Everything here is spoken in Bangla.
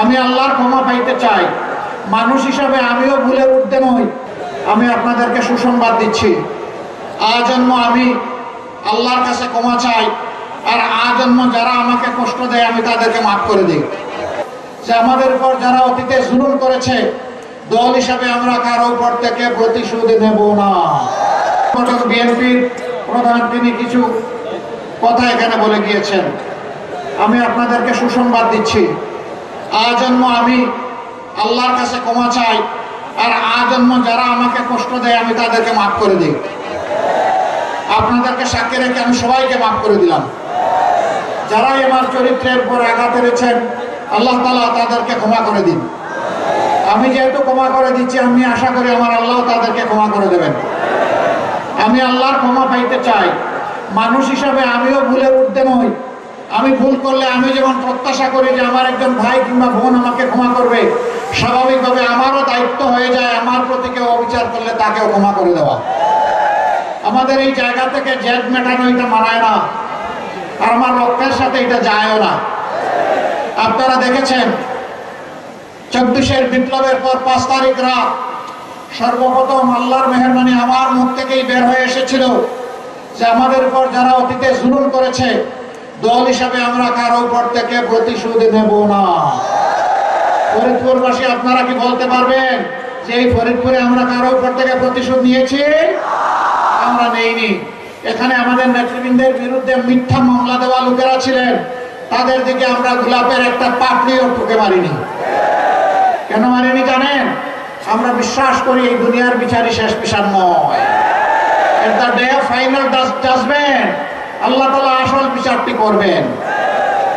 আমি আল্লাহর ক্ষমা পাইতে চাই। মানুষ হিসাবে আমিও ভুলের ঊর্ধ্বে নই। আমি আপনাদেরকে সুসংবাদ দিচ্ছি, আজন্ম আমি আল্লাহর কাছে ক্ষমা চাই, আর আজন্ম যারা আমাকে কষ্ট দেয় আমি তাদেরকে মাফ করে দিই। যে আমাদের উপর যারা অতীতে জুলুম করেছে, দল হিসাবে আমরা কারো উপর থেকে প্রতিশোধ নেব না। বিএনপির প্রধান তিনি কিছু কথা এখানে বলে গিয়েছেন। আমি আপনাদেরকে সুসংবাদ দিচ্ছি, আজন্ম আমি আল্লাহর কাছে ক্ষমা চাই, আর আজন্ম যারা আমাকে কষ্ট দেয় আমি তাদেরকে মাফ করে দিই। আপনাদেরকে সাক্ষী রেখে আমি সবাইকে মাফ করে দিলাম। যারাই আমার চরিত্রের উপর আঘাত এনেছেন, আল্লাহ তাআলা তাদেরকে ক্ষমা করে দিন। আমি যেহেতু ক্ষমা করে দিচ্ছি, আমি আশা করি আমার আল্লাহ তাদেরকে ক্ষমা করে দেবেন। আমি আল্লাহর ক্ষমা পাইতে চাই। মানুষ হিসাবে আমিও ভুলের ঊর্ধ্বে নই। আমি ভুল করলে আমি যেমন প্রত্যাশা করি যে আমার একজন ভাই কিংবা বোন আমাকে ক্ষমা করবে, স্বাভাবিকভাবে আমারও দায়িত্ব হয়ে যায় আমার প্রতি কেউ অবিচার করলে তাকেও ক্ষমা করে দেওয়া। আমাদের এই জায়গা থেকে জেদ মেটানো এটা মানায় না, আর আমার রক্তের সাথে এটা যায়ও না। আপনারা দেখেছেন 24-এর বিপ্লবের পর 5 তারিখ রাত সর্বপ্রথম আল্লাহর মেহেরবানি আমার মুখ থেকেই বের হয়ে এসেছিল যে আমাদের উপর যারা অতীতে জুলুম করেছে, দল হিসাবে আমরা কারো উপর থেকে প্রতিশোধ নেব না। ফরিদপুরবাসী আপনারা কি বলতে পারবেন যে এই ফরিদপুরে আমরা কারো উপর থেকে প্রতিশোধ নিয়েছি? আমরা নেইনি। এখানে আমাদের নেতৃবৃন্দের বিরুদ্ধে মিথ্যা মামলা দেওয়া লোকেরা ছিলেন, তাদের দিকে আমরা গোলাপের একটা পাপড়িও টুকে মারিনি। কেন মারিনি জানেন? আমরা বিশ্বাস করি এই দুনিয়ার বিচারই শেষ বিচার নয়। At the day of final judgement আল্লাহ তাআলা আসল বিচারটি করবেন।